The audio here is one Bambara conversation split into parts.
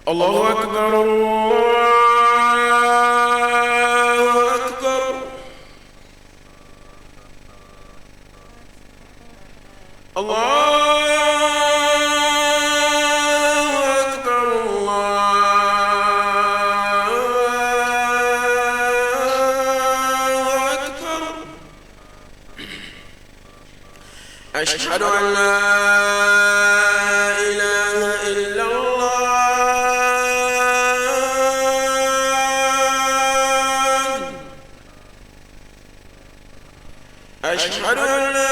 الله أكبر الله أكبر. الله أكبر الله أكبر. أشهد أن لا إله إلا الله. أشهد أن لا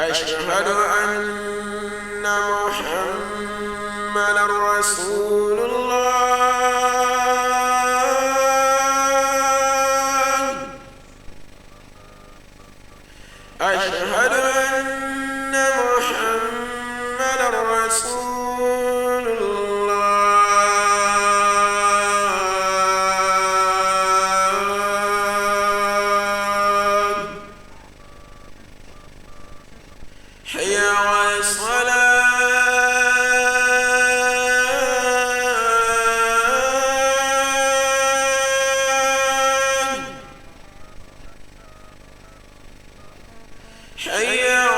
أشهد أن محمدًا رسول الله. أشهد أن محمدًا رسول الله. حي على الصلاة. حي على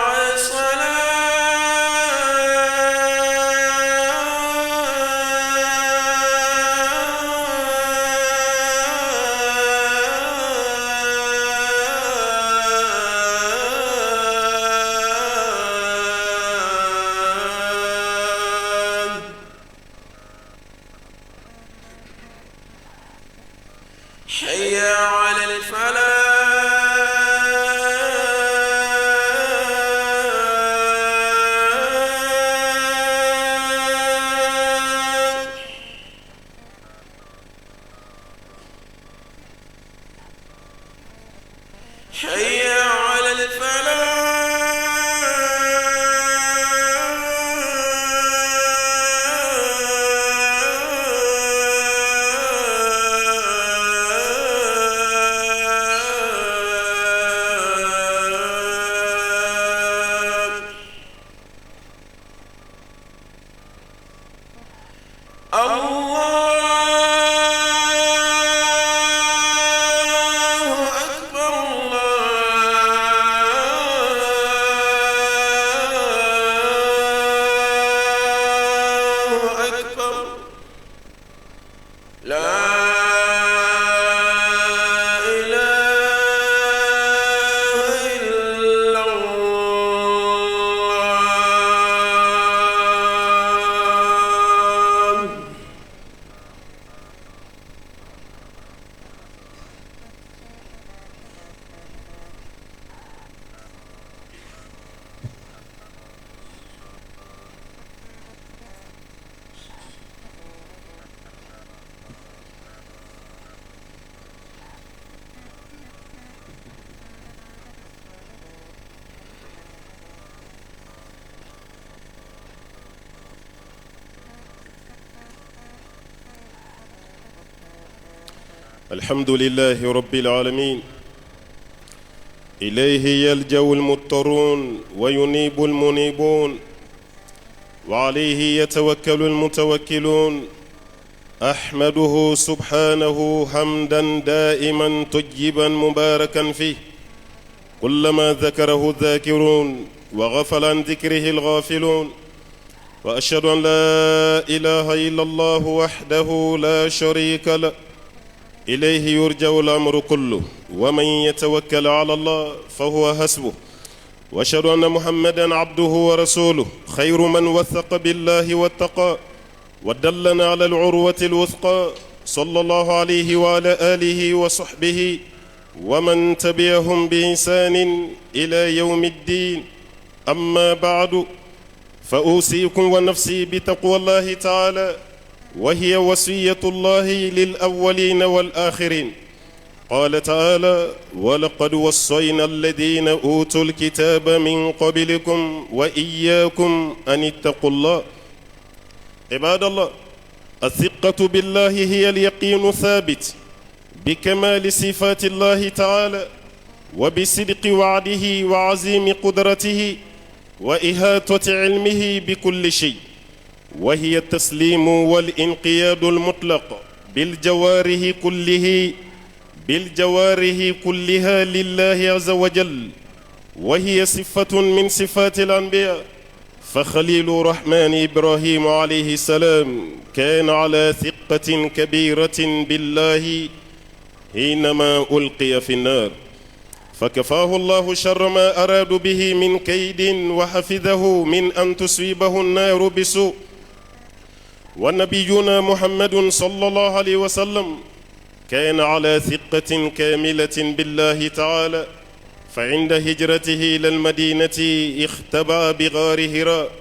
حي على الفلاح. حي على الحمد لله رب العالمين. إليه يلجأ المضطرون وينيب المنيبون، وعليه يتوكل المتوكلون. أحمده سبحانه حمدا دائما طيبا مباركا فيه، كلما ذكره الذاكرون وغفل عن ذكره الغافلون. وأشهد أن لا إله إلا الله وحده لا شريك له، إليه يرجع الأمر كله، ومن يتوكل على الله فهو حسبه. وأشهد أن محمدًا عبده ورسوله، خير من وثق بالله واتقى ودلنا على العروة الوثقى، صلى الله عليه وعلى آله وصحبه ومن تبعهم بإحسان إلى يوم الدين. أما بعد، فأوصيكم ونفسي بتقوى الله تعالى، وهي وصية الله للأولين والآخرين. قال تعالى: ولقد وصينا الذين أوتوا الكتاب من قبلكم وإياكم أن اتقوا الله. عباد الله، الثقة بالله هي اليقين الثابت بكمال صفات الله تعالى وبصدق وعده وعظيم قدرته وإحاطة علمه بكل شيء، وهي التسليم والانقياد المطلق بالجوارح كلها لله عز وجل، وهي صفة من صفات الأنبياء. فخليل الرحمن إبراهيم عليه السلام كان على ثقة كبيرة بالله حينما ألقي في النار، فكفاه الله شر ما أرادوا به من كيد وحفظه من أن تصيبه النار بسوء. ونبينا محمد صلى الله عليه وسلم كان على ثقة كاملة بالله تعالى، فعند هجرته إلى المدينة اختبأ بغار هراء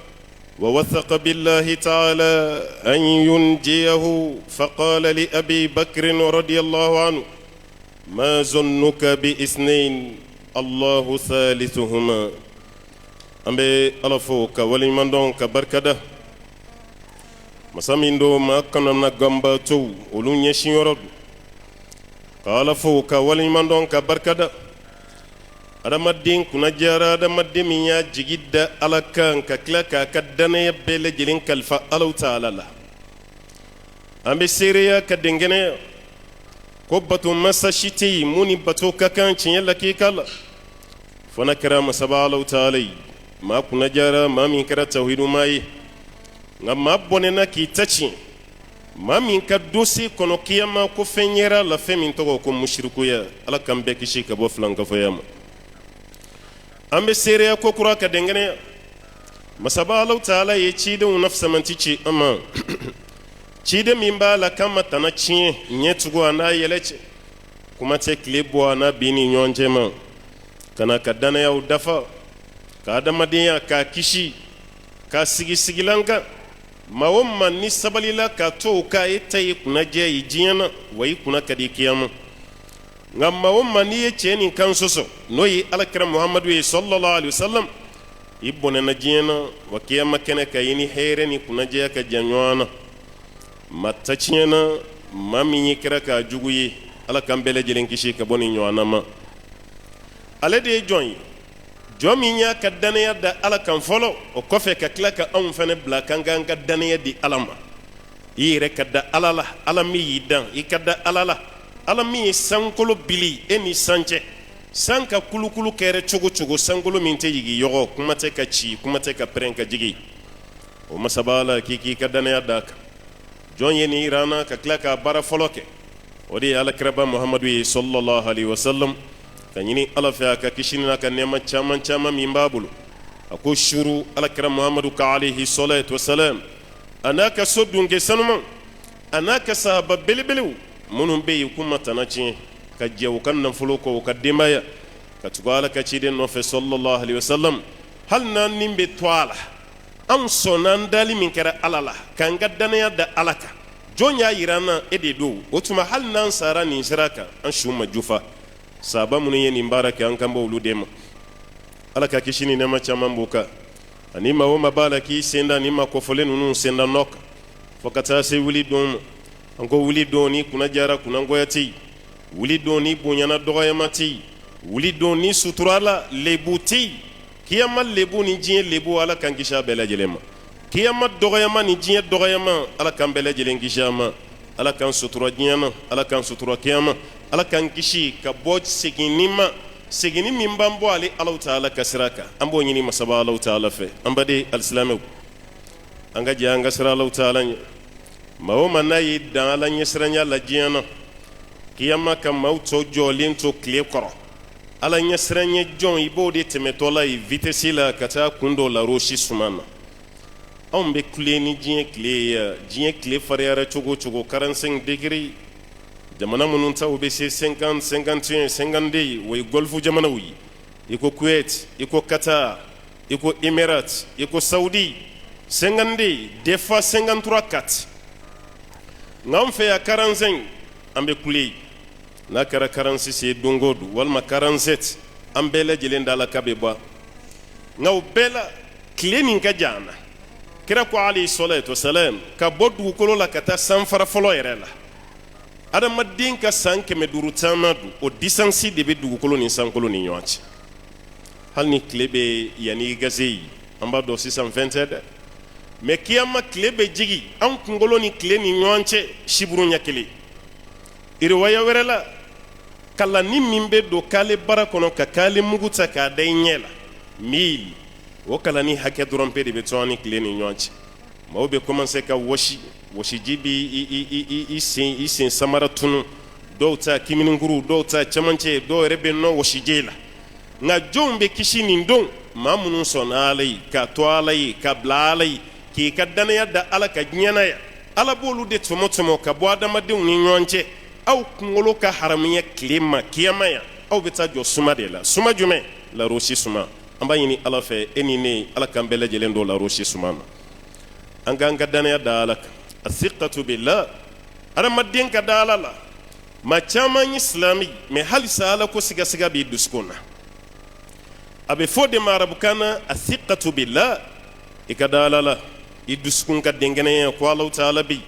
ووثق بالله تعالى أن ينجيه، فقال لأبي بكر رضي الله عنه: ما ظنك باثنين الله ثالثهما. أمبي ألفوك ولمن دونك بركده مساميندو ما كنا نغامباتو ولون يشيورد قال فوك ولمن دونك بركده adamaden kuna jara adamaden min y'a jigi da ala kan ka tila k'a ka danaya bɛɛ lajɛlen kalifa alaw taala la. an bɛ seereya ka dengɛnɛya ko bato masa si tɛ yen mun ni bato ka kan tiɲɛ lakika la, fana kɛra masaba alaw taala ye. maa kuna jara maa min kɛra tawhidumaa ye, nka maa bɔnɛna k'i ta tiɲɛ, maa min ka dosi kɔnɔ kiyama ko fɛn yɛra la fɛn min tɔgɔ ko musirikuya. ala k'an bɛɛ kisi ka bɔ filankafɔya ma. an bɛ seereya ko kura ka dengɛnɛya masaba alaw taala ye cidenw nafisamanti ci an ma ciden min b'a la k'an ma tana tiɲɛ ɲɛtugu a n'a yɛlɛ cɛ, kuma tɛ tile bɔ a n'a bin ni ɲɔgɔn cɛ ma, ka na ka danayaw dafa, ka adamadenya k'a kisi, k'a sigi sigilan kan. maa o maa ni sabalila k'a to o k'a ye ta ye kunnajɛ ye diɲɛ na, wa i kunna ka di kiyama. nka maa o maa n'i ye cɛ nin kan sɔsɔ n'o ye alakira muhamadu ye sallallahu alaihi wasallam, i bɔnɛna diɲɛ na wa kiyama kɛnɛ ka i ni hɛrɛ ni kunnajɛya ka jan ɲɔgɔn na. maa ta tiɲɛ na maa min ye kɛra k'a jugu ye, ala k'an bɛɛ lajɛlen kisi ka bɔ nin ɲɔgɔn na ma. ale de ye jɔn ye? jɔn min y'a ka danaya da ala kan fɔlɔ, o kɔfɛ ka tila ka anw fana bila k'an k'an ka danaya di ala ma. i yɛrɛ ka da ala la, ala min y'i dan i ka da ala la. ala min ye sankolo bili e ni san cɛ, san ka kulukulu kɛra cogo cogo, sankolo min tɛ yigi yɔgɔ, kuma tɛ ka ci, kuma tɛ ka pɛrɛn ka jigi. o masaba la k'i k'i ka danaya d'a kan. jɔn ye nin yir'an ka tila k'a baara fɔlɔ kɛ, o de ye alakiraba muhamadu ye sallallahu alaihi wasallam. ka ɲini ala fɛ a ka kisi n'a ka nɛɛma caman caman min b'a bolo. a ko suru alakira muhamadu ka alayhi salatu wasalam, a n'a ka so dunke sanuman, a n'a ka sahaba belebelew minnu bɛ yen k'u ma tana tiɲɛ, ka jɛ u ka nafolo kɔ u ka denbaya, ka tugu ala ka ciden nɔfɛ sallallahu alaihi wasallam. hali n'an nin bɛ to a la, an sɔnna an dali min kɛra ala la, k'an ka danaya da ala kan. jɔn y'a yira an na e de don, o tuma hali n'an sara nin sira kan an su ma jufa. sahaba minnu ye nin baara kɛ an kan bɔ olu de ma. ala ka kisi ni nɛɛma caman b'u kan. ani maa o maa b'a la k'i sen da nin ma kɔfɔlen ninnu sen da nɔ kan fo ka taa se wuli don ma. an ko wuli don ni kunna jara kunnangoya tɛ yen, wuli don ni bonyana dɔgɔyama tɛ yen, wuli don ni suturala lebu tɛ yen. kiyama lebu ni diɲɛ lebu ala k'an kisi a bɛɛ lajɛlen ma. kiyama dɔgɔyama ni diɲɛ dɔgɔyama ala k'an bɛɛ lajɛlen kisi a ma. ala k'an sutura diɲɛ na, ala k'an sutura kiyama, ala k'an kisi ka bɔ seginni ma, seginni min b'an bɔ ale alaw taala ka sira kan. an b'o ɲini masaba alaw taala fɛ. an baden alisilamɛw, an ka jɛ an ka sira alaw taala ɲɛ. maa o maa n'a ye dan ala ɲɛsiranya la diɲɛ na, kiyama ka maaw tɔ jɔlen to tile kɔrɔ. ala ɲɛsiranya jɔn i b'o de tɛmɛtɔ la ye vitɛsi la ka taa kun dɔ la rosi suman na. anw bɛ kule ni diɲɛ tile ye yan. diɲɛ tile fariyara cogo cogo 45 degré. jamana minnu ta u bɛ se 50, 51, 52 o ye golfu jamanaw ye. i ko Kuwait, i ko Qatar, i ko Emirates, i ko Saudi. 52 des fois 53 4. nka an fɛ yan 45 an bɛ kule ye. n'a kɛra 46 ye don o don walima 47 an bɛɛ lajɛlen da la k'a bɛ bɔ. nka o bɛɛ la tile nin ka jan an na. kira ko alayhi salatu wasalam ka bɔ dugukolo la ka taa sanfara fɔlɔ yɛrɛ la adamaden ka san 500 taama du o distance de bɛ dugukolo ni sankolo ni ɲɔgɔn cɛ hali ni tile bɛ yanni gaze yi an b'a dɔn sisan fɛn tɛ dɛ mais kiyama tile bɛ jigi an kunkolo ni tile ni ɲɔgɔn cɛ siburu ɲɛ kelen riwaya wɛrɛ la kalani min bɛ don k'ale bara kɔnɔ ka k'ale mugu ta k'a da i ɲɛ la mil o kalani hakɛ dɔrɔn pe de bɛ to an ni tile ni ɲɔgɔn cɛ maaw bɛ commencer ka wɔsiji bɛ i sen samara tunu dɔw ta kiminikuru dɔw ta cɛmancɛ dɔw yɛrɛ bɛ nɔ wɔsiji la nka jɔnw bɛ kisi nin don maa minnu sɔnna ala ye ka to ala ye ka bila ala ye k'i ka danaya da ala ka diɲɛnaya ala b'olu de tɔmɔ ka bɔ adamadenw ni ɲɔgɔn cɛ aw kunkolo ka haramuya tile ma kiyama yan aw bɛ taa jɔ suma de la suma jumɛn la rosi suma an b'a ɲini ala fɛ e ni ne ala k'an bɛɛ lajɛlen don la rosi suma ma an k'an ka danaya da ala kan athiqatu billah adamaden ka da ala la maa caman ye silamɛ mais halisa ala ko sigasiga b'i dusukun na a bɛ fɔ de ma arabukan na athiqatu billah i ka da ala la i dusukun ka denkɛnɛya ko ala ta'ala bi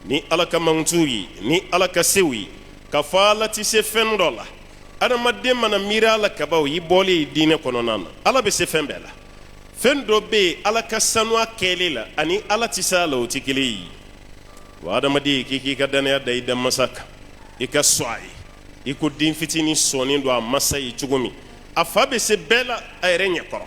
ni ala ka mankutu ye ni ala ka sew ye ka fɔ ala tɛ se fɛn dɔ la adamaden mana miiri ala kabaw i bɔlen ye diinɛ kɔnɔna na ala bɛ se fɛn bɛɛ la fɛn dɔ bɛ yen ala ka sanuya kɛli la ani ala tɛ se a la o tɛ kelen ye wa adamaden k'i ka danaya da i da masa kan i ka sɔn a ye i ko den fitinin sɔnnen don a masa ye cogo min a fa bɛ se bɛɛ la a yɛrɛ ɲɛkɔrɔ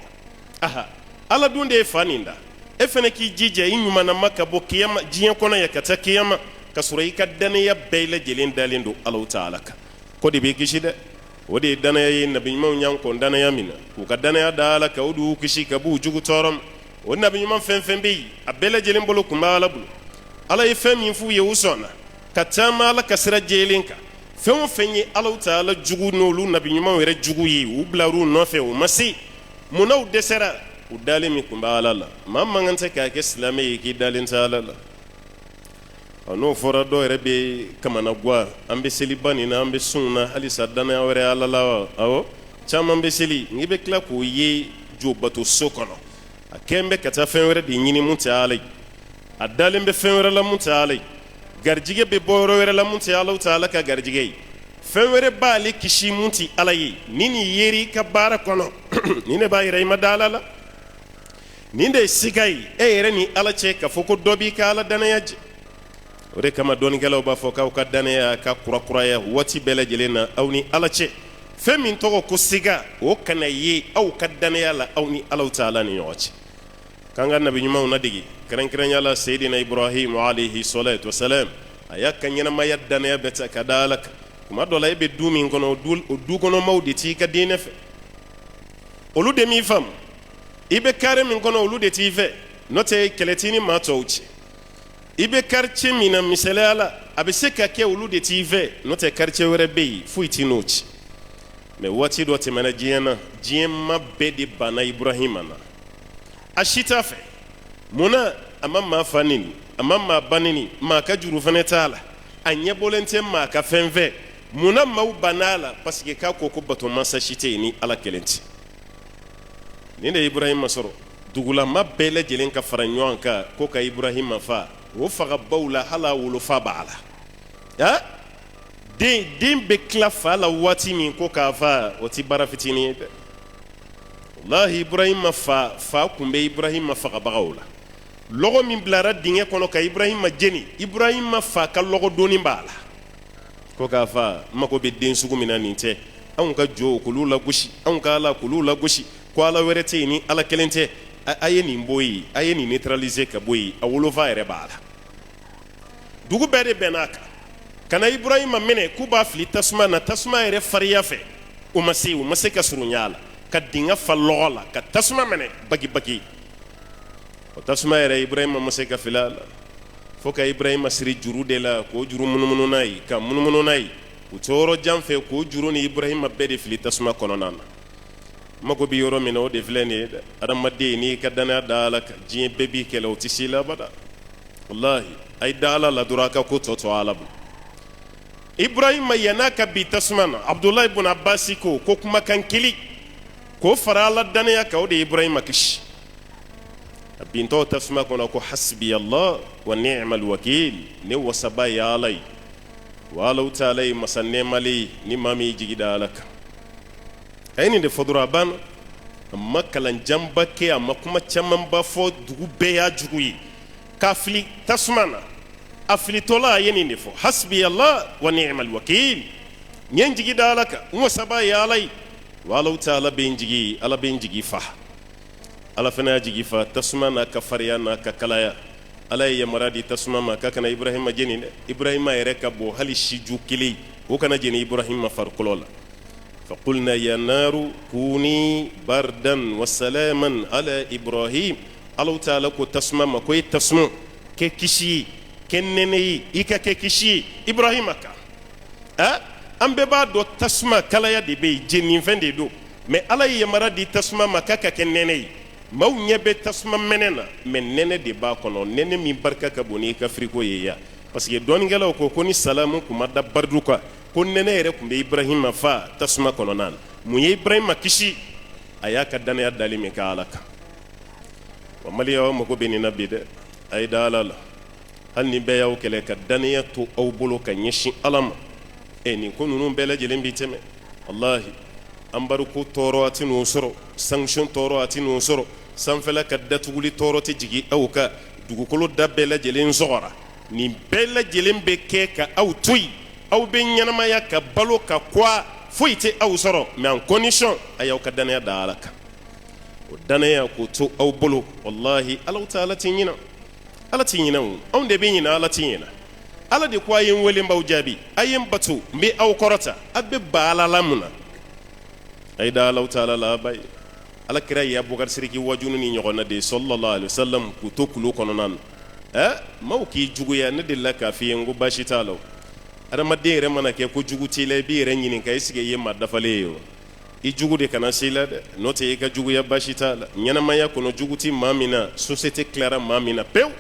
aha ala dun de ye fa nin da e fana k'i jija i ɲumanama ka bɔ kiyama diɲɛ kɔnɔ yan ka taa kiyama ka sɔrɔ i ka danaya bɛɛ lajɛlen dalen don ala ta'ala kan ko de b'i kisi dɛ o de ye danaya ye nabi ɲumanw y'an kɔn danaya min na k'u ka danaya da ala kan o de y'u kisi ka b'u jugu tɔɔrɔ ma o nabi ɲuman fɛn fɛn bɛ yen a bɛɛ lajɛlen bolo kun bɛ ala bolo ala ye fɛn min f'u ye u sɔnna ka taama ala ka sira jɛlen kan fɛn o fɛn ye ala ta'ala jugu n'olu nabi ɲumanw yɛrɛ jugu ye u bilar'u nɔfɛ o ma se munna u dɛsɛra u dalen min kun bɛ ala la maa man kan tɛ k'a kɛ silamɛ ye k'i dalen tɛ ala la n'o fɔra dɔw yɛrɛ bɛ kamana guwa an bɛ seliba nin na an bɛ sun na halisa danaya wɛrɛ ala la wa awɔ caman bɛ seli n'i bɛ tila k'o ye jobato so kɔnɔ a kɛn bɛ ka taa fɛn wɛrɛ de ɲini mun tɛ ala ye a dalen bɛ fɛn wɛrɛ la mun tɛ ala ye garijɛgɛ bɛ bɔ yɔrɔ wɛrɛ la mun tɛ ala ta'ala ka garijɛgɛ ye fɛn wɛrɛ b'ale kisi mun tɛ ala ye ni nin yeri i ka baara kɔnɔ nin de b'a yira i ma da ala la nin de ye siga ye e yɛrɛ ni ala cɛ k'a fɔ ko dɔ b'i ka ala danaya jɛ o de kama dɔnnikɛlaw b'a fɔ k'aw ka danaya ka kurakuraya waati bɛɛ lajɛlen na aw ni ala cɛ fɛn min tɔgɔ ko siga o kana ye aw ka danaya la aw ni ala ta'ala ni ɲɔgɔn cɛ k'an ka nabi ɲumanw ladege kɛrɛnkɛrɛnya la seyidina ibrahim alayhi salatu wasalam a y'a ka ɲɛnamaya danaya bɛɛ ta ka da ala kan tuma dɔ la e bɛ du min kɔnɔ o du kɔnɔmaw de t'i ka diinɛ fɛ olu de m'i faamu i bɛ kare min kɔnɔ olu de t'i fɛ n'o tɛ kɛlɛ t'i ni maa tɔw cɛ i bɛ quartier min na misaliya la a bɛ se ka kɛ olu de t'i fɛ n'o tɛ quartier wɛrɛ bɛ yen foyi t'i n'o ci mais waati dɔ tɛmɛna diɲɛ na diɲɛ ma bɛɛ de banna ibrahima na a si t'a fɛ munna a ma maa fa nini a ma maa ba nini maa ka juru fana t'a la a ɲɛbɔlen tɛ maa ka fɛn fɛ munna maaw banna a la parce que k'a ko bato mansa si tɛ yen ni ala kelen tɛ nin de ye ibrahima sɔrɔ dugulama bɛɛ lajɛlen ka fara ɲɔgɔn kan ko ka ibrahima fa o fagabaw la hali a wolofa b'a la den bɛ tila fa la waati min ko k'a fa o tɛ baara fitinin ye dɛ wallahi ibrahima fa kun bɛ ibrahima fagabagaw la lɔgɔ min bilara dingɛ kɔnɔ ka ibrahima jeni ibrahima fa ka lɔgɔ donni b'a la ko k'a fa mago bɛ den sugu min na nin tɛ anw ka jɔw k'olu lagosi anw ka ala k'olu lagosi ko ala wɛrɛ tɛ yen ni ala kelen tɛ a ye nin bɔ yen a ye nin neutraliser ka bɔ yen a wolofa yɛrɛ b'a la dugu bɛɛ de bɛnn'a kan kana ibrahima minɛ k'u b'a fili tasuma na tasuma yɛrɛ fariya fɛ o ma se ka surunya a la ka dingɛ fa lɔgɔ la ka tasuma minɛ bagi o tasuma yɛrɛ ibrahima ma se ka fili a la fo ka ibrahima siri juru de la k'o juru munumunu n'a ye ka munumunu n'a ye u tɛ yɔrɔ jan fɛ k'o juru ni ibrahima bɛɛ de fili tasuma kɔnɔna na mago bɛ yɔrɔ min na o de filɛ nin ye dɛ adamaden n'i ka danaya da ala kan diɲɛ bɛɛ b'i kɛlɛ o tɛ se la abada wallahi a ye da ala la dɔrɔn a ka ko tɔ to ala bolo ibrahima yann'a ka bi tasuma na abdulayi ibn abbasi ko kumakan kelen k'o fara ala danaya kan o de ye ibrahima kisi bintɔ tasuma kɔnɔ ko hasbi Allah wa ni'mal wakil ne wasaba ya Allah wa Allah ta'ala ye masa nɛɛmalen ni maa min jigida Ala kan a ye nin de fɔ dɔrɔn a banna a ma kalanjanba kɛ a ma kuma camanba fɔ dugu bɛɛ y'a jugu ye k'a fili tasuma na a filitɔla a ye nin de fɔ hasbi Allah wa ni'mal wakil n ye n jigida Ala kan n wasaba ya Allah wa Allah ta'ala bɛ n jigi Ala bɛ n jigi fa Ala fana y'a jigi fa tasuma n'a ka farinya n'a ka kalaya Ala ye yamara di tasuma ma k'a kana Ibrahima jeni dɛ Ibrahima yɛrɛ ka bɔ hali siju kelen o kana jeni Ibrahima farikolo la فقلنا يا نار كوني بردا وسلاما على إبراهيم الله تعالى كو تسمى ما كو تسمى ككشي كنني إيكا ككشي إبراهيم كا أم ببعض تسمى كلا يدي بي جنين فندي دو ما الله يمرا دي تسمى ما كاكا كنني ما ونيبه تسمى مننا من نene دي باكونو nene mi barka ka boni ka friko yeya parce que doni gala ko koni salamu kuma da bardu ka ko nene yɛrɛ kun bɛ Ibrahima fa tasuma kɔnɔna na mun ye Ibrahima kisi a y'a ka danaya dali min kɛ Ala kan wa maliyaw mago bɛ nin na bi dɛ a ye da Ala la hali ni bɛɛ y'aw kɛlɛ ka danaya to aw bolo ka ɲɛsin Ala ma nin ko ninnu bɛɛ lajɛlen bi tɛmɛ wallahi embargo tɔɔrɔ a tɛ n'o sɔrɔ sanction tɔɔrɔ a tɛ n'o sɔrɔ sanfɛla ka datuguli tɔɔrɔ tɛ jigin aw kan dugukolo da bɛɛ lajɛlen sɔgɔra nin bɛɛ lajɛlen bɛ kɛ ka aw to yen aw bɛ ɲɛnamaya ka balo ka kuwa foyi tɛ aw sɔrɔ mais en condition a y'aw ka danaya da Ala kan o danaya k'o to aw bolo wallahi Ala ta'ala tɛ ɲinɛ Ala tɛ ɲinɛ o anw de bɛ ɲinɛ Ala tɛ ɲinɛ Ala de ko a ye n wele n b'aw jaabi a ye n bato n bɛ aw kɔrɔta a bɛ ba Ala la mun na a ye da Ala ta'ala la a ba ye Ala kira ye Abubakar Sidiki wajunu ni ɲɔgɔn na de sallallahu alaihi wasallam k'u to kulo kɔnɔna na maaw k'i juguya ne delila k'a f'i ye n ko baasi t'a la adamaden yɛrɛ mana kɛ ko jugu t'i la i b'i yɛrɛ ɲininka est-ce que i ye maa dafalen ye o i jugu de kana se i la dɛ n'o tɛ i ka juguya baasi t'a la ɲɛnamaya kɔnɔ jugu ti maa min na société tilara maa min na pewu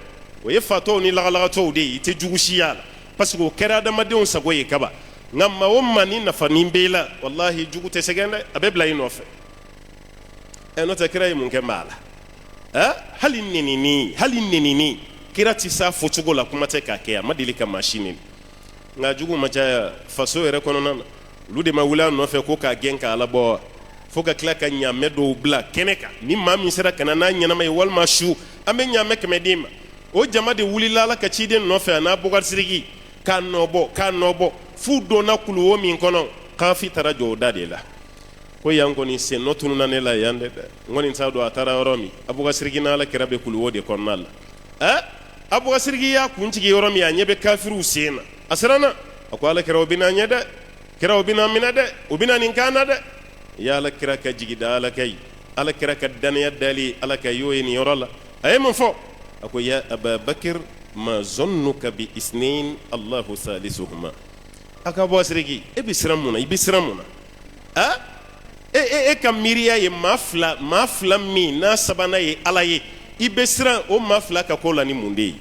o ye fatɔw ni lagalagatɔw de ye i tɛ jugu si y'a la parce que o kɛra adamadenw sago ye kaba nka maa o maa ni nafanin b'e la wallahi jugu tɛ sɛgɛn dɛ a bɛ bila i nɔfɛ n'o tɛ kira ye mun kɛ maa la hali nenini kira ti s'a fɔcogo la kuma tɛ k'a kɛ a ma deli ka maa si neni nka jugu ma caya faso yɛrɛ kɔnɔna na olu de ma wuli a nɔfɛ ko k'a gɛn k'a labɔ fo ka tila ka ɲaamɛ dɔw bila kɛnɛ kan ni maa min sera ka na n'a ɲɛnama ye walima su an bɛ ɲaamɛ 100 d'i ma o jama de wulila Ala ka ciden nɔfɛ a n'a Bubakar Sidiki k'a nɔbɔ f'u donna kuluwo min kɔnɔ kaafi taara jɔ o da de la ko yan kɔni sen nɔ tununa ne la yan dɛ n kɔni t'a dɔn a taara yɔrɔ min Abubakar Sidiki n'Ala kira bɛ kuluwo de kɔnɔna la Abubakar Sidiki y'a kun jigin yɔrɔ min a ɲɛ bɛ kafiriw sen na a siranna a ko Ala kira o bɛna ɲɛ dɛ kira o bɛna minɛ dɛ o bɛna nin kan na dɛ ya Ala kira ka jigida Ala ka ye Ala kira ka danaya dali Ala ka y'o ye nin yɔrɔ la a ye mun fɔ a ko ya Ababakir ma zonnuka bi isnain Allahu salisuhuma a ka Abubakar Sidiki e bɛ siran mun na i bɛ siran mun na e ka miiriya ye maa fila min n'a sabanan ye Ala ye i bɛ siran o maa fila ka ko la ni mun de ye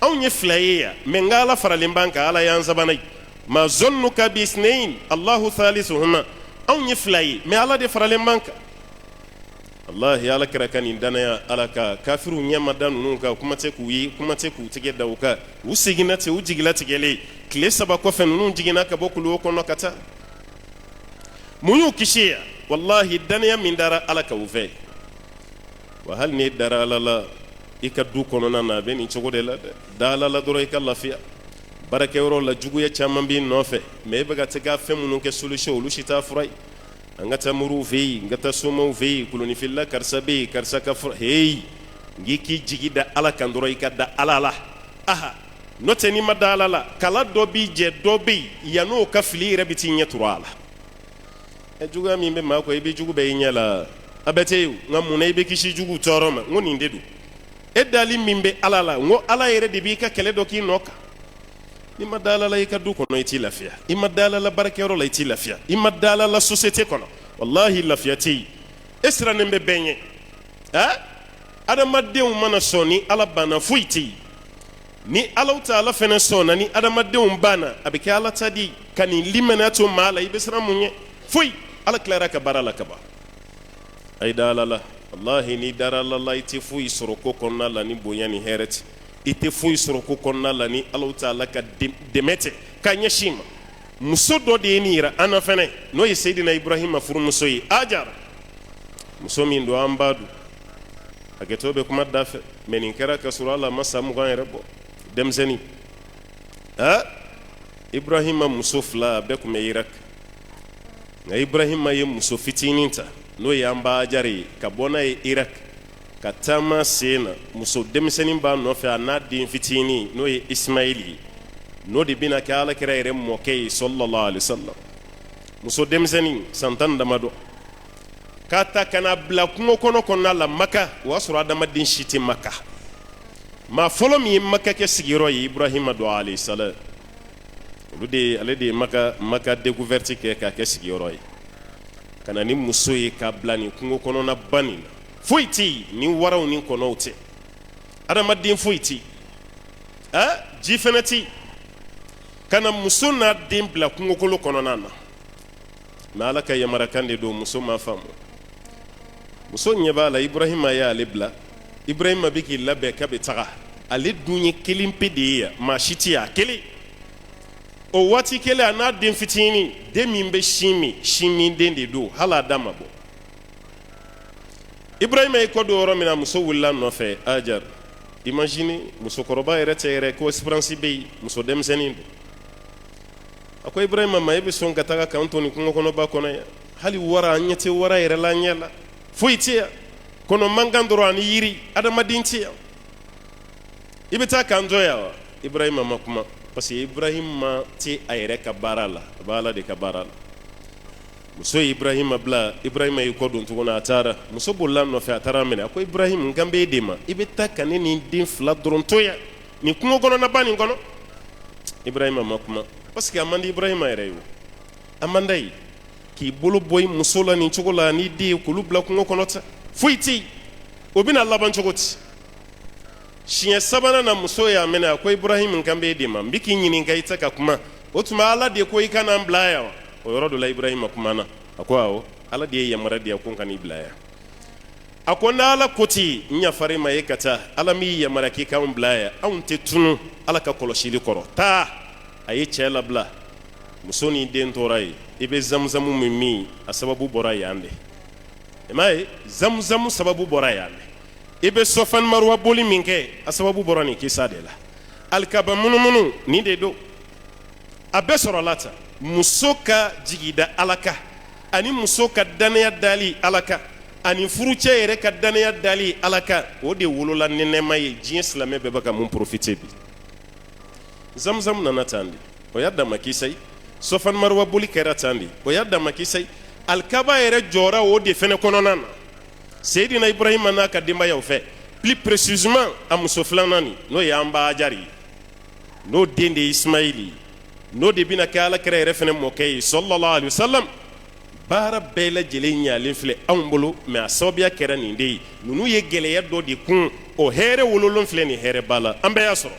anw ye fila ye yan mais n ka Ala faralen b'an kan Ala y'an sabanan ye ma zonnuka bi isnain Allahu salisuhuma anw ye fila ye mais Ala de faralen b'an kan wallahi Ala kira ka nin danaya Ala ka kafiru ɲɛmada ninnu kan kuma tɛ k'u ye kuma tɛ k'u tigɛ da u kan u seginna ten u jigila tigɛlen tile 3 kɔfɛ ninnu jiginna ka bɔ kuluwo kɔnɔ ka taa mun y'u kisi yan wallahi danaya min dara Ala ka u fɛ wa hali ni dara Ala la i ka du kɔnɔna na a bɛ nin cogo de la dɛ da Ala la dɔrɔn i ka lafiya baarakɛyɔrɔ la juguya caman b'i nɔfɛ mais e bɛ ka tɛ ka fɛn minnu kɛ solution olu si t'a fura ye an ka taa moriw fɛ yen n ka taa somaw fɛ yen kolonifilila karisa bɛ yen karisa ka fura heyi n k'i jigi da Ala kan dɔrɔn i ka da Ala la aha n'o tɛ n'i ma da Ala la kala dɔ b'i jɛ dɔ bɛ yen yan'o ka fili yɛrɛ bɛ t'i ɲɛ turu a la juguya min bɛ maa kɔ i bɛ jugu bɛ i ɲɛ la a bɛ tɛ yen nka mun na i bɛ kisi jugu tɔɔrɔ ma n ko nin de don e dali min bɛ Ala la n ko Ala yɛrɛ de b'i ka kɛlɛ dɔ k'i nɔ kan n'i ma da Ala la i ka du kɔnɔ i t'i lafiya i ma da Ala la baarakɛyɔrɔ la i t'i lafiya i ma da Ala la société kɔnɔ wallahi lafiya tɛ yen e sirannen bɛ bɛɛ ɲɛ adamadenw mana sɔn ni Ala banna foyi tɛ yen ni Ala Ta'ala fɛnɛ sɔnna ni adamadenw banna a bɛ kɛ Ala ta di ka nin limaniya to maa la i bɛ siran mun ɲɛ foyi Ala tilara ka baara la ka ban a ye da Ala la wallahi ni dara la i tɛ foyi sɔrɔ ko kɔnɔna la ni bonya ni hɛrɛ tɛ i tɛ foyi sɔrɔ ko kɔnɔna la ni Alahu Taala ka dɛmɛ tɛ k'a ɲɛsin ma. muso dɔ de ye nin yira an na fɛnɛ n'o ye Seydina Ibrahima furumuso ye Ajara, muso min don an b'a dɔn a kɛtɔ bɛ kuma da fɛ mɛ nin kɛra ka sɔrɔ ala ma san 20 yɛrɛ bɔ denmisɛnnin. Ibrahima muso 2 bɛɛ tun bɛ Irak, nka Ibrahima ye muso fitinin ta n'o ye an ba Ajara ye ka bɔ n'a ye Irak ka taama sen na. muso denmisɛnnin b'a nɔfɛ a n'a den fitinin n'o ye Ismaïl ye, n'o de bɛna kɛ alakira yɛrɛ mɔkɛ ye sallallahu alaihi wasallam. muso denmisɛnnin san 10 damadɔ k'a ta ka na bila kungo kɔnɔ kɔnɔna la Maka, o y'a sɔrɔ adamaden si tɛ Maka. maa fɔlɔ min ye Maka kɛ sigiyɔrɔ ye Ibrahima don alayhi salam. ale de ye Maka découverte kɛ k'a kɛ sigiyɔrɔ ye. ka na ni muso ye k'a bila nin kungo kɔnɔna ba nin na, foyi tɛ yen ni waraw ni kɔnɔw tɛ, adamaden foyi tɛ yen, ji fɛnɛ tɛ yen. ka na muso n'a den bila kungokolo kɔnɔna na, mɛ ala ka yamarakan de don, muso m'a faamu. muso ɲɛ b'a la Ibrahima y'ale bila, Ibrahima bɛ k'i labɛn k'a bɛ taga, ale dun ye kelen pe de ye yan, maa si tɛ yan, kelen. o waati kelen a n'a den fitinin, den min bɛ sin min den de don, hali a da ma bɔ. Ibrahima ye kɔ don yɔrɔ min na, muso wulila nɔfɛ Ajar. Imagine musokɔrɔba yɛrɛ tɛ yɛrɛ ko espérance bɛ yen, muso denmisɛnnin don. a ko Ibrahima ma, e bɛ sɔn ka taga k'an to nin kungo kɔnɔba kɔnɔ yan, hali wara an ɲɛ tɛ wara yɛrɛ la an ɲɛ la, foyi tɛ yan, kɔnɔ mankan dɔrɔn ani yiri, adamaden tɛ yan, i bɛ taa k'an jɔ yan wa? Ibrahima ma kuma, parce que Ibrahima tɛ a yɛrɛ ka baara la, a bɛ Ala de ka baara la. muso ye Ibrahima bila, Ibrahima y'i kɔ don tuguni a taara, muso bolila nɔfɛ a taara minɛ, a ko Ibrahima n kan b'e de ma, i bɛ taa ka ne nin den 2 dɔrɔn to yan nin kungo kɔnɔnaba nin kɔnɔ. Ibrahima ma kuma, parce que a man di Ibrahima yɛrɛ ye o, a man d'a ye k'i bolo bɔ i muso la nin cogo la n'i den ye k'olu bila kungo kɔnɔ ta, foyi tɛ yen, o bɛna laban cogo di? siɲɛ 3nan na muso y'a minɛ, a ko Ibrahima n kan b'e de ma, n bɛ k'i ɲininka i tɛ ka kuma, o tuma Ala de ko i kana n bila yan wa? o yɔrɔ dɔ la Ibrahima kumana, a ko awɔ, Ala de ye yamara di yan ko n kan'i bila yan. a ko n' Ala ko ten n yafara ma ye ka taa, Ala m'i yamara k'i k'anw bila yan, anw tɛ tunu Ala ka kɔlɔsili kɔrɔ, taa. a ye cɛ labila, muso ni den tora yen, i bɛ Zamzamu min a sababu bɔra yan de, i m'a ye, Zamzamu sababu bɔra yan de, i bɛ Sɔfani Maruwa boli min kɛ a sababu bɔra nin kisa de la, alikaba munumunu nin de don, a bɛɛ sɔrɔla tan. muso ka jigida Ala kan ani muso ka danaya dali Ala kan ani furucɛ yɛrɛ ka danaya dali Ala kan, o de wolola ni nɛɛma ye, diɲɛ silamɛ bɛɛ bɛ ka mun profiter bi. Zamzam nana tan de, o y'a dama kisa ye, Sɔfani Maruwa boli kɛra tan de, o y'a dama kisa ye, alikaba yɛrɛ jɔra o de fɛnɛ kɔnɔna na. Seydina Ibrahima n'a ka denbayaw fɛ, plus précisément a muso 2nan nin n'o ye an ba Ajari ye, n'o den de ye Ismaïl ye, n'o de bɛna kɛ alakira yɛrɛ fɛnɛ mɔkɛ ye sallallahu alaihi wasallam. baara bɛɛ lajɛlen ɲalen filɛ anw bolo, mɛ a sababuya kɛra nin de ye, ninnu ye gɛlɛya dɔ de kun, o hɛrɛ wololon filɛ nin hɛrɛ b'a la, an bɛɛ y'a sɔrɔ.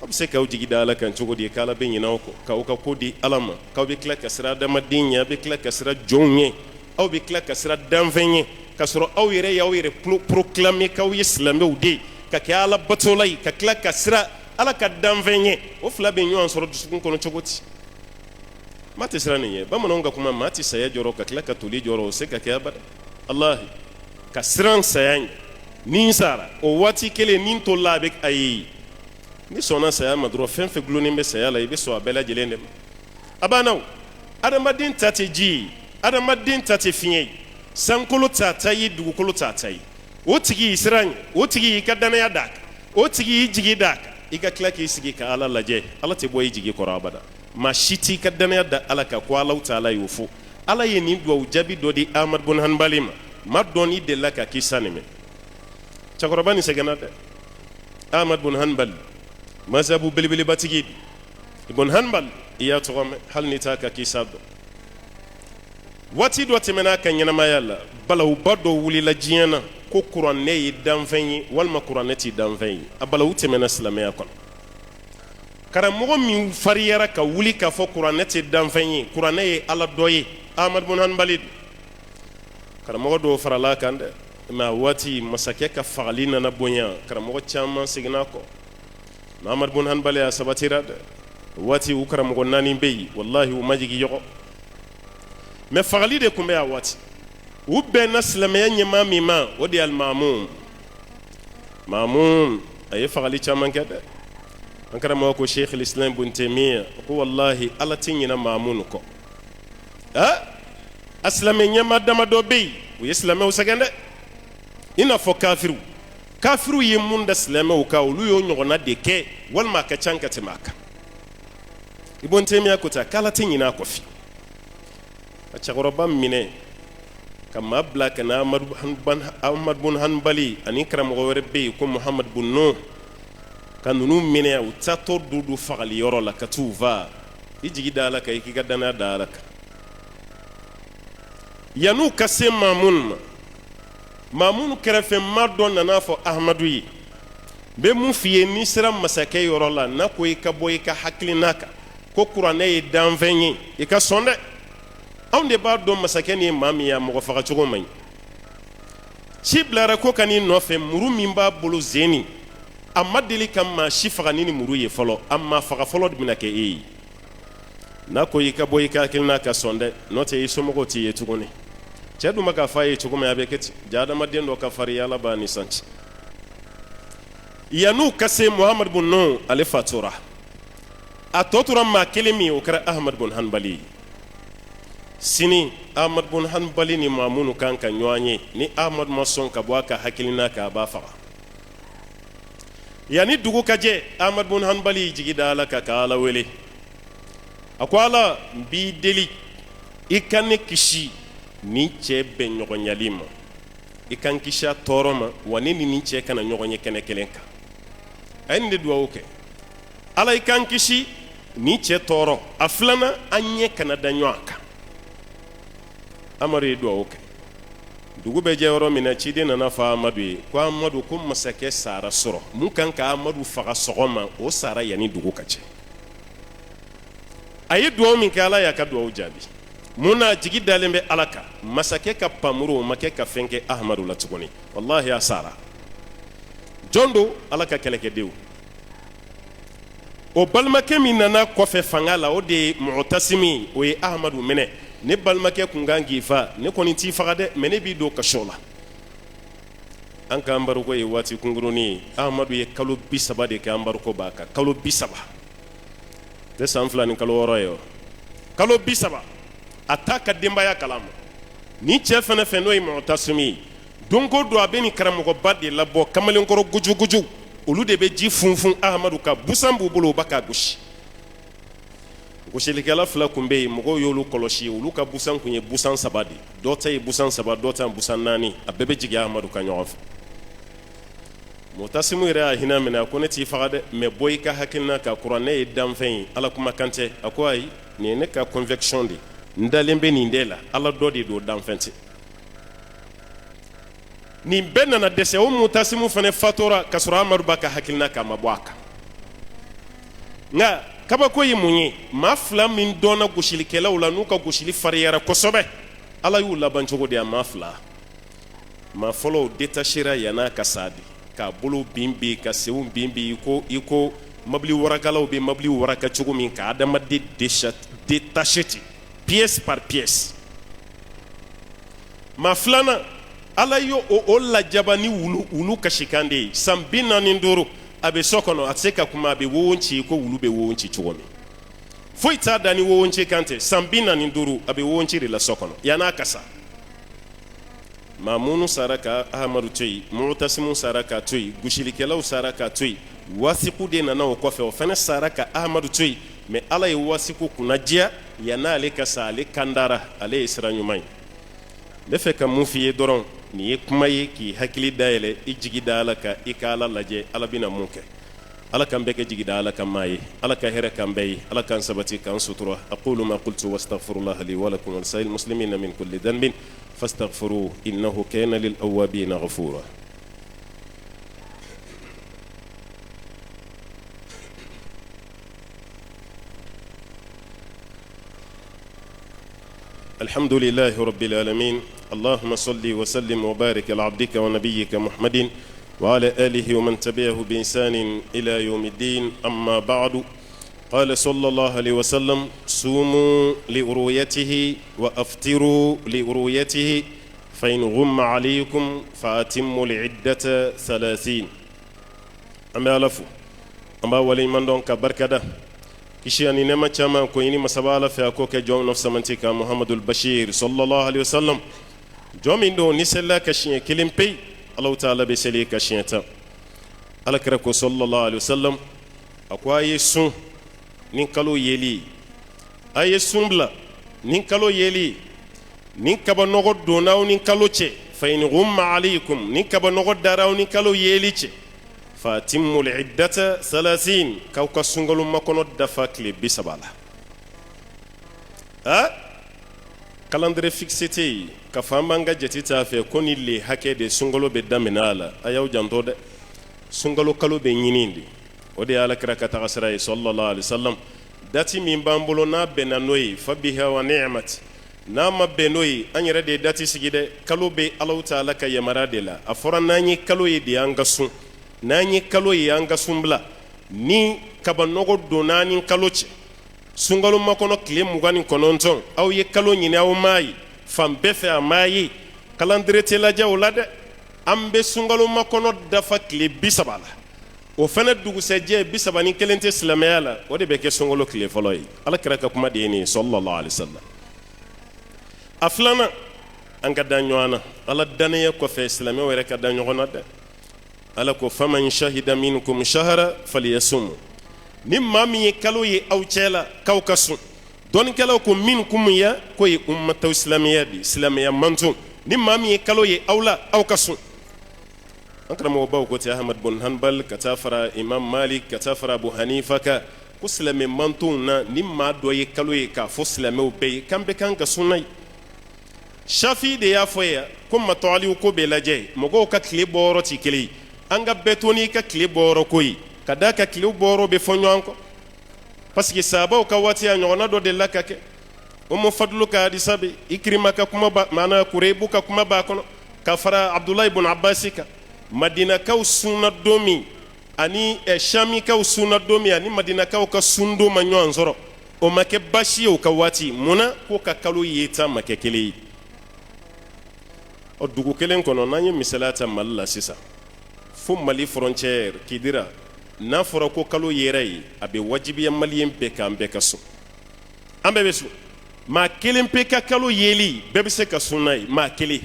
aw bɛ se k'aw jigi da Ala kan cogo di k'Ala bɛ ɲinɛ aw kɔ, k'aw ka ko di Ala ma, k'aw bɛ tila ka siran adamaden ɲɛ, aw bɛ tila ka siran jɔnw ɲɛ, aw bɛ tila ka siran danfɛn ɲɛ, ka sɔrɔ aw yɛrɛ y'aw yɛrɛ proclamer k'aw ye silamɛw de ye, ka kɛ Ala batola ye, ka tila ka siran Ala ka danfɛn ɲɛ, o fila bɛ ɲɔgɔn sɔrɔ dusukun kɔnɔ cogo di? maa tɛ siran nin ye, bamananw ka kuma, maa tɛ saya jɔrɔ ka tila ka toli jɔrɔ, o se ka kɛ abada. Allahi, ka siran saya ɲɛ, ni n sara o waati kelen ni n tolila a bɛ a ye, ni sɔnna saya ma dɔrɔn fɛn fɛn gulonnen bɛ saya la i bɛ sɔn a bɛɛ lajɛlen de ma. a banna o, adamaden ta tɛ ji ye, adamaden ta tɛ fiɲɛ ye, sankolo t'a ta ye, dugukolo t'a ta ye, o tigi y'i siran ɲɛ, o tigi y'i ka danaya d'a kan, o tigi y'i jigi d'a kan, i ka tila k'i sigi ka Ala lajɛ, Ala tɛ bɔ i jigi kɔrɔ abada. maa si t'i ka danaya da Ala kan ko Alahu Taala y'o fɔ. Ala ye nin duwawu jaabi dɔ di Ahmad bin Hanbali ma, ma dɔn n'i delila ka kisa nin mɛn. cɛkɔrɔba nin sɛgɛnna dɛ. Ahmad bin Hanbali mazhabu belebelebatigi Ibn Hanbal i y'a tɔgɔ mɛn hali ni t'a ka kisa dɔn. waati dɔ tɛmɛna a ka ɲɛnamaya la, balawuba dɔ wulila diɲɛ na ko kuranɛ ye danfɛn ye walima kuranɛ tɛ danfɛn ye. a balawu tɛmɛna silamɛya kɔnɔ. karamɔgɔ min fariyara ka wuli k'a fɔ kuranɛ tɛ danfɛn ye, kuranɛ ye Ala dɔ ye, Ahmad bin Hanbali. karamɔgɔ dɔw farala kan dɛ mais a waati masakɛ ka fagali nana bonya karamɔgɔ caman seginna kɔ Muhammad bin Hanbali a sabatira dɛ waati u karamɔgɔ naani bɛ yen wallahi u ma jigi ɲɔgɔn mais fagali de tun bɛ a waati u bɛnna silamɛya ɲɛmaa min ma o de ye Al-Mamun a ye fagali caman kɛ dɛ an karamɔgɔ ko Sheikh al-Islam Ibn Taymiyyah ko wallahi ala tɛ ɲinɛ Mamun kɔ a silamɛ ɲɛmaa damadɔ bɛ yen u ye silamɛw sɛgɛn dɛ i n'a fɔ kafiru ye mun da silamɛw kan olu y'o ɲɔgɔnna de kɛ walima a ka ca ka tɛmɛ a kan Ibn Taymiyyah ko ten k'ala tɛ ɲinɛ a kɔ fiyewu ka cɛkɔrɔba minɛ ka maa bila ka na Ahmad bin Hanbali ani karamɔgɔ wɛrɛ bɛ yen ko Muhammad bin Nuh ka ninnu minɛ u taatɔ du fagali yɔrɔ la ka t'u va i jigi da Ala kan i k'i ka danaya da Ala kan yan'u ka se Mamun kɛrɛfɛ maa dɔ nana fɔ Ahmadu ye n bɛ mun f'i ye n'i sera masakɛ yɔrɔ la n'a ko i ka bɔ i ka hakilina kan ko kuranɛ ye danfɛn ye i ka sɔn dɛ anw de b'a dɔn masakɛ ni ye maa min ye a mɔgɔ faga cogo man ɲi ci bilara ko ka n'i nɔfɛ muru min b'a bolo zeni a ma deli ka maa si faga ni muru ye fɔlɔ a maa faga fɔlɔ de bɛna kɛ e ye n'a ko i ka bɔ i ka hakilina ka sɔn dɛ n'o tɛ i somɔgɔw t'i ye tuguni cɛ dun ma k'a fɔ a ye cogo min a bɛ kɛ ten jaa adamaden dɔ ka farin Ala b'a ni santi yan'u ka se Muhammad bin Nuh ale fatura a tɔ tora maa kelen min o kɛra Ahmad bin Hanbali sini Ahmad bin Hanbali ni Mamun kan ka ɲɔgɔn ye ni Ahmad ma sɔn ka bɔ a ka hakilina kan a b'a faga yanni dugu ka jɛ Ahmad bin Hanbali jigi da Ala kan ka Ala wele a ko Ala n b'i deli i ka ne kisi ni cɛ bɛn ɲɔgɔnyali ma i ka n kisi a tɔɔrɔ ma wa ne ni cɛ kana ɲɔgɔn ye kɛnɛ kelen kan a ye nin de dugawu kɛ Ala i ka n kisi ni cɛ tɔɔrɔ a filanan an ɲɛ kana da ɲɔgɔn kan Amadu ye dugawu kɛ dugu bɛ jɛ yɔrɔ min na ciden nana fɔ Amadu ye ko Amadu ko masakɛ sara sɔrɔ mun kan ka Amadu faga sɔgɔma o sara yanni dugu ka jɛ a ye dugawu min kɛ Ala y'a ka dugawu jaabi mun na jigi dalen bɛ Ala kan masakɛ ka pamuru o ma kɛ ka fɛn kɛ Ahmadu la tuguni wallahi a sara jɔn do Ala ka kɛlɛkɛdenw o balimakɛ min nana kɔfɛ fanga la o de ye Mu'tasimi o ye Ahmadu minɛ ne balimakɛ kun kan k'i fa ne kɔni t'i faga dɛ mais ne b'i don kaso la an ka anbaruko ye waati kunkurunin ye Ahmadu ye kalo 30 de kɛ anbaruko b'a kan kalo 30 tɛ san 2 ni kalo 6 ye o kalo 30 a t'a ka denbaya kalama ni cɛ fɛnɛ fɛ n'o ye Mu'tasimi ye don ko don a bɛ nin karamɔgɔba de labɔ kamalenkɔrɔ gujuguju olu de bɛ ji funfun Ahmadu ka busan b'u bolo u b'a ka gosi gosilikɛla fila kun bɛ yen mɔgɔw y'olu kɔlɔsi olu ka busan kun ye busan 3 de dɔ ta ye busan 3 dɔ ta busan 4 a bɛɛ bɛ jigin Ahmadu ka ɲɔgɔn fɛ Mu'tasimu yɛrɛ y'a hinɛ minɛ a ko ne t'i faga dɛ mais bɔ i ka hakilina kan kuranɛ ye danfɛn ye Ala kumakan tɛ a ko ayi nin ye ne ka conviction de n dalen bɛ nin de la Ala dɔ de don danfɛn tɛ nin bɛɛ nana dɛsɛ o Mu'tasimu fana fatura ka sɔrɔ Amadu b'a ka hakilina kan a ma bɔ a kan nka kabako ye mun ye maa fila min dɔnna gosilikɛlaw la n'u ka gosili fariyara kosɛbɛ Ala y'u laban cogo di a maa fila maa fɔlɔw détachera yan'a ka sa de k'a bolo bin ka senw bin i ko mobili warakalaw bɛ mobili waraka cogo min ka adamaden détaché ten pièce par pièce maa filanan Ala y'o lajaba ni wulu kasikan de ye san 45 a bɛ so kɔnɔ a tɛ se ka kuma a bɛ wowon ci ko wulu bɛ wowon ci cogo min foyi t'a da ni wowon ci kan tɛ san 45 a bɛ wowon ci de la so kɔnɔ yan'a ka sa Mamunu sara ka Ahmadu to yen Mu'tasimu sara ka to yen gosilikɛlaw sara ka to yen Wasiku de nana o kɔfɛ o fana sara ka Ahmadu to yen mais Ala ye Wasiku kunnadiya yan'ale ka sa ale kandara ale ye sira ɲuman ye n bɛ fɛ ka mun f'i ye dɔrɔn nin ye kuma ye k'i hakili dayɛlɛ i jigi da Ala kan i ka Ala lajɛ Ala bɛna mun kɛ Ala k'an bɛɛ kɛ jigi da Ala kan maa ye Ala ka hɛrɛ k'an bɛɛ ye Ala k'an sabati k'an sutura aqulu ma qultu wastaghfirullaha li wa lakum wa lisa'il muslimina min kulli dhanbin fastaghfiruhu innahu kana lil awwabina ghafura الحمد لله رب العالمين اللهم صل وسلم وبارك على عبدك ونبيك محمد وعلى آله ومن تبعه بإحسان إلى يوم الدين. أما بعد، قال صلى الله عليه وسلم: صوموا لرؤيته وأفطروا لرؤيته فإن غم عليكم فأتموا العدة 30. أما ألفو أما ولي من دون كبركة كشي أني نما كما كويني مسابالة في أكوك جون نفس منتك محمد البشير صلى الله عليه وسلم جومين دو نسلا كشي كلم بي الله تعالى بسلي كشي تا على كركو صلى الله عليه وسلم أكوا يسون نينكالو يلي أي سنبلا نينكالو يلي نينكابا نغد دوناو نينكالو تشي فإن غم عليكم نينكابا نغد داراو نينكالو يلي تشي فاتموا العدة 30 كوكا سنغلو مكونو دفاك لي بسبالا كالندري فيكسيتي كفامبانغا جتيتا في كوني لي هكي دي سنغلو بدامنالا اياو جانتو دي سنغلو كالو بنينيندي ودي على كراكا تغسراي صلى الله عليه وسلم داتي من بامبولو نا بنانوي فبها ونعمت ناما بنوي اني ردي داتي سيجي كالو بي الله تعالى كيمرا ديلا افوران ناني كالو يدي انغسون nanyi kalo yanga sumbla ni kaba nogo donani kalo che sungalo makono kile mugani kononton aw ye kalo nyine aw mai fambe fe amayi kalandire telaja ulade ambe sungalo makono dafa kile bisabala o fana dugu seje bisabani kelente islamayala o de beke sungalo kile foloy ala kraka kuma dini sallallahu alaihi wasallam aflana anga danyoana ala danaya ko fe islamay were ka danyona de ala ko faman shahida minkum shahra falyasum nimma mi kalo ye aw cela kaw kasu don kala ko minkum ya ko ye ummatu islamiyya di islamiyya mantu nimma mi kalo ye awla aw kasu akramo baw ko ti ahmad bin hanbal katafara imam malik katafara abu hanifa ka ko islamiyya mantu na nimma do ye kalo ye ka fo islamiyya be kambe kan ka sunay shafi de ya foya ko matali ko be laje mogo ka kle boro ti kele anga betoni ka kile boro koyi kada ka kile boro be fonyo anko parce que sabo ka wati ya nyona do de lakake o mo fadlu ka disabe ikrima ka kuma ba mana kurebu ka kuma ba kono ka fara abdullah ibn abbas ka madina ka sunna domi ani shami ka sunna domi ani madina ka sundo manyo anzoro o make bashi o ka wati muna ko ka kalu yeta make kele o dugu kelen kono nanyi misalata malla sisa fo mali frontière kidira na fora ko kalo yeray abe wajibiya malien be kan be kaso ambe besu ma kelen pe ka kalo yeli bebe se ka sunay ma kele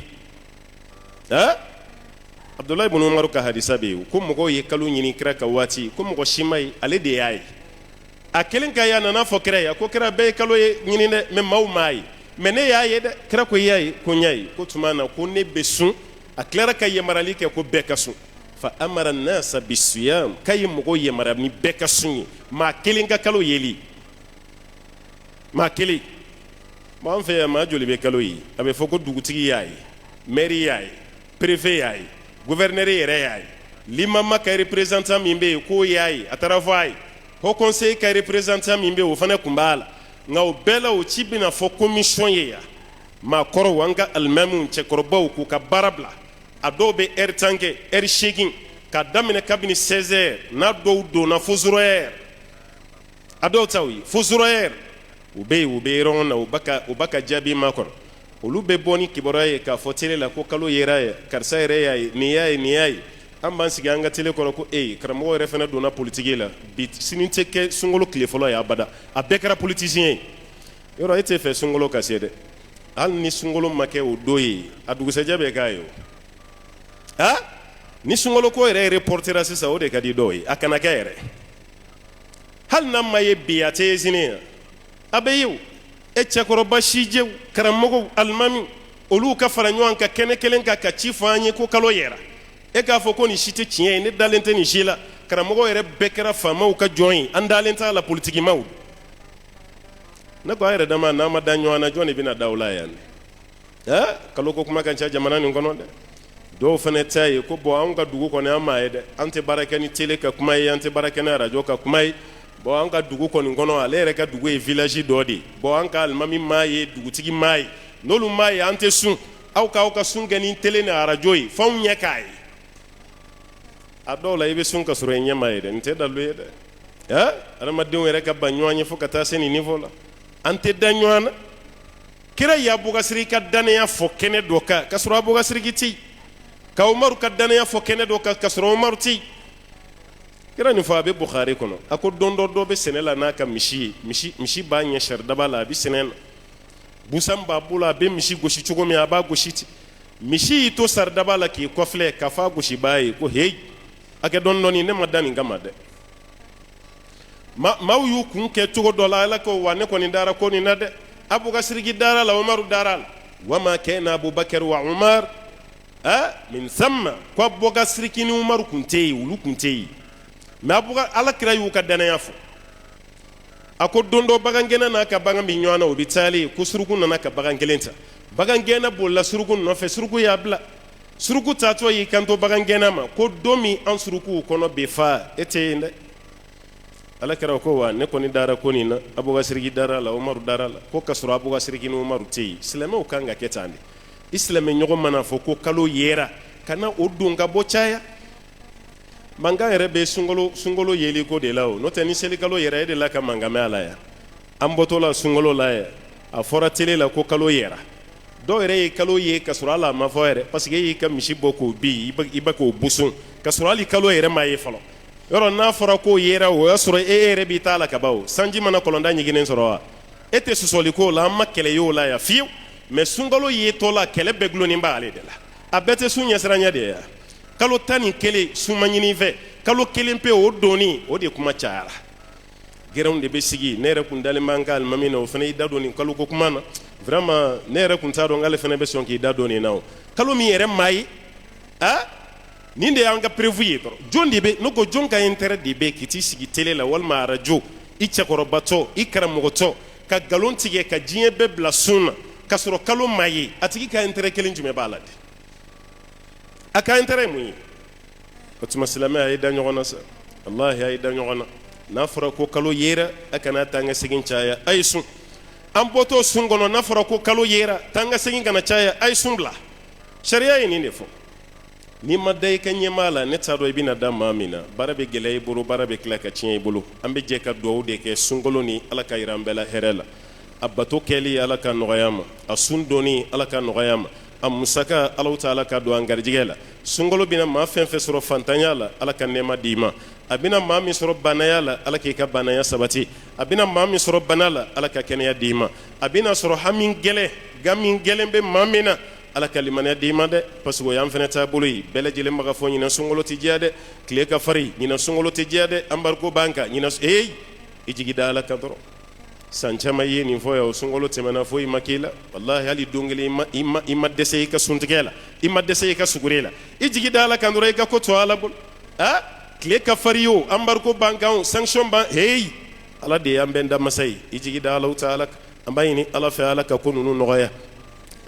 abdullah ibn umar ka hadisa be ko mo ye kalo nyini kra ka wati ko mo shimay ale de yayi a kelen ka yana na fo kra ya ko kra be kalo nyini ne me mawmai mene yayi de kra ko yayi ko nyai ko tumana ko ne besu a klara ka yemarali ke ko be kaso فأمر الناس بالصيام كي مغو يمرني بك سني ما كيلينغا كالو يلي ما كيلي ما في ما جولي بكالو يي ابي فوكو دوغتي ياي ميري ياي بريفي ياي غوفرنر ياي لما ما كاي ريبريزانتان ميمبي كو ياي اترافاي هو كونساي كاي ريبريزانتان ميمبي و فنا كومبالا ngaw bela o chibina fo commission ya ma koro wanga almamun che korbaw ku ka barabla adobe tanke shaking ka damine kabini 16h na do na fuzroer ado tawi fuzroer ube rona ubaka jabi makon ulube boni kiboraye ka fotele la ko kalo yeraye karsa yeraye niyai amban siganga tele ko ko karamo refena do na politique la bit sininte ke sungolo klefolo ya bada abekara politicien yoro ete fe sungolo kasede al ni sungolo make o doyi adugu sejabe kayo ni sungolo ko ere reportera sisa o de kadi doyi akana kere hal nam maye biate zine abeyu e chakoro bashije karamogo almami olu ka faranyo anka kelen ka chifanye ko kalo yera e ka fo ko ni shite chien ni dalente ni shila karamogo ere bekera fama o ka join andalenta la politique maud na ko ere dama na madanyo ana joni bina dawla yan kalo ko kuma kan cha jamana ni ngono de do fene tay ko bo anga dugu ko ne amaide ante barakani tele ka kuma ante barakani radio ka kuma bo anga dugu ko ni ngono alere ka dugu e village dodi bo anga almami maye dugu tigi maye nolu maye ante sun aw ka sun kɛ ni télé ni arajo ye f'anw ɲɛ k'a ye a dɔw la i bɛ sun ka sɔrɔ i ɲɛ ma ye dɛ nin tɛ dalu ye dɛ adamadenw yɛrɛ ka ban ɲɔgɔn ye fo ka taa se nin niveau la an tɛ da ɲɔgɔn na kira y'a Abubakari ka danaya fɔ kɛnɛ dɔ kan ka sɔrɔ Abubakari tɛ yen ka Umaru ka danaya fɔ kɛnɛ dɔ kan ka sɔrɔ Umaru tɛ yen kira nin fɔ a bɛ Bukhari kɔnɔ a ko don dɔ bɛ sɛnɛ la n'a ka misi ye misi b'a ɲɛ saridaba la a bɛ sɛnɛ na busan b'a bolo a bɛ misi gosi cogo min a b'a gosi ten misi y'i to saridaba la k'i kɔfilɛ k'a fɔ a gosibaa ye ko heyi a kɛ dɔɔni ne ma da nin kama dɛ maaw y'u kun kɛ cogo dɔ la Ala ko wa ne kɔni dara ko nin na dɛ Abubakari dara la Umaru dara la wa ma kana Abubakar wa Umar min thamma ko Abubakari ni Umaru kun tɛ yen olu kun tɛ yen mais Ala kira y'u ka danaya fɔ a ko don dɔ bagangɛnna n'a ka bagan bɛ ɲɔgɔn na o bɛ taali ko suruku nana ka bagan kelen ta bagangɛnna bolila suruku nɔfɛ suruku y'a bila suruku taatɔ y'i kanto bagangɛnna ma ko don min an surukuw kɔnɔ bɛ fa e tɛ yen dɛ Ala kira ko wa ne kɔni dara ko nin na Abubakari dara la Umaru dara la ko ka sɔrɔ Abubakari ni Umaru tɛ yen silamɛw kan ka kɛ tan de i silamɛ ɲɔgɔn mana fɔ ko kalo yera kana o don ka bɔ caya mankan yɛrɛ bɛ sunkalo yeli ko de la o n'o tɛ ni selikalo yɛrɛ e de la ka mankan mɛn a la yan an bɔtɔ la sunkalo la yan a fɔra télé la ko kalo yera dɔw yɛrɛ ye kalo ye ka sɔrɔ hali a ma fɔ yɛrɛ parce que e y'i ka misi bɔ k'o bin i ba k'o busun ka sɔrɔ hali kalo yɛrɛ ma ye fɔlɔ yɔrɔ n'a fɔra k'o yera o y'a sɔrɔ e yɛrɛ b'i t'a la ka ban o sanji mana kɔlɔnda ɲiginnen sɔrɔ wa e tɛ sɔsɔli k'o la an ma kɛlɛ ye o la yan fiyewu mais sunkalo ye tɔ la kɛlɛ bɛɛ gulonnen b'ale de la a bɛɛ tɛ sun ɲɛsiranya de ye yan kalo 11 suma ɲini fɛ kalo 1 pe o doni o de kuma cayara gɛrɛnw de bɛ sigi ne yɛrɛ kun dalen b'an ka alimami na o fana y'i da don nin kalo ko kuma na vraiment ne yɛrɛ kun t'a dɔn k'ale fana bɛ sɔn k'i da don nin na o kalo min yɛrɛ maa ye nin de y'an ka prévu ye dɔrɔn jɔn de bɛ ne ko jɔn ka intérêt de bɛ k'i t'i sigi télé la walima arajo i cɛkɔrɔbatɔ i karamɔgɔtɔ ka nkalon tigɛ ka diɲɛ bɛɛ bila sun na ka sɔrɔ kalo maa ye a tigi ka intérêt kelen jumɛn b'a la de a ka intérêt ye mun ye o tuma silamɛ a ye da ɲɔgɔn na sa wallahi a ye da ɲɔgɔn na n'a fɔra ko kalo yera a kana taa an ka segin caya a ye sun an bɔtɔ sun kɔnɔ n'a fɔra ko kalo yera taa an ka segin kana caya a ye sun bila sariya ye nin de fɔ n'i ma da i ka ɲɛmaa la ne t'a dɔn i bɛna da maa min na baara bɛ gɛlɛya i bolo baara bɛ tila ka tiɲɛ i bolo an bɛ jɛ ka dugawu de kɛ sunkalo ni Ala ka jira an bɛɛ la hɛrɛ la a bato kɛli Ala ka nɔgɔya ma a sun donni Ala ka nɔgɔya ma a musaka Alahu Taala ka don an garijɛgɛ la sunkalo bɛna maa fɛn fɛn sɔrɔ fantanya la Ala ka nɛɛma d'i ma a bɛna maa min sɔrɔ banaya la Ala k'i ka banaya sabati a bɛna maa min sɔrɔ bana la Ala ka kɛnɛya d'i ma a bɛna sɔrɔ hami gɛlɛn ga min gɛlɛn bɛ maa min na Ala ka limaniya d'i ma dɛ parce que o y'an fɛnɛ taabolo ye bɛɛ lajɛlen ma ka fɔ ɲinan sunkalo tɛ diya dɛ tile ka farin ɲinan sunkalo tɛ diya dɛ embargo b'an kan ɲinan i jigi da Ala kan dɔrɔn san caman ye nin fɔ yan o sunkalo tɛmɛna foyi ma k'i la wallahi hali don kelen i ma dɛsɛ i ka suntigɛ la i ma dɛsɛ i ka suguri la i jigi da Ala kan dɔrɔn i ka ko to Ala bolo tile ka farin o embargo b'an kan o sanction b'an Ala de y'an bɛɛ da masa ye i jigi da Alahu Taala an b'a ɲini Ala fɛ Ala ka ko ninnu nɔgɔya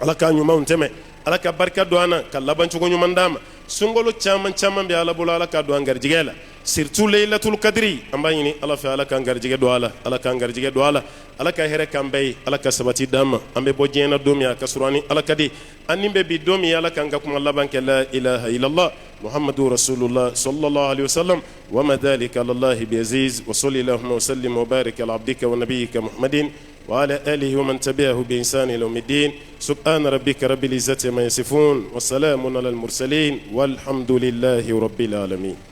Ala ka ɲumanw tɛmɛ Ala ka barika don an na ka laban cogo ɲuman d'an ma sunkalo caman bɛ Ala bolo Ala ka don an garijɛgɛ la surtout laylatul kadri an b'a ɲini Ala fɛ Ala k'an garijɛgɛ don a la Ala k'an garijɛgɛ don a la Ala ka hɛrɛ k'an bɛɛ ye Ala ka sabati d'an ma an bɛ bɔ diɲɛ na don min a ka sɔrɔ an ni Ala ka di an ni bɛ bi don min Ala k'an ka kuma laban kɛ la ilaha illallah Muhammadu rasulullah sallallahu alaihi wasallam wa ma dhalika ala Allah bi aziz wa sallallahu wa sallim wa barik ala abdika wa nabiyyika Muhammadin وعلى آله ومن تبعه بإحسان إلى يوم الدين سبحان ربك رب العزة عما يصفون وسلام على المرسلين والحمد لله رب العالمين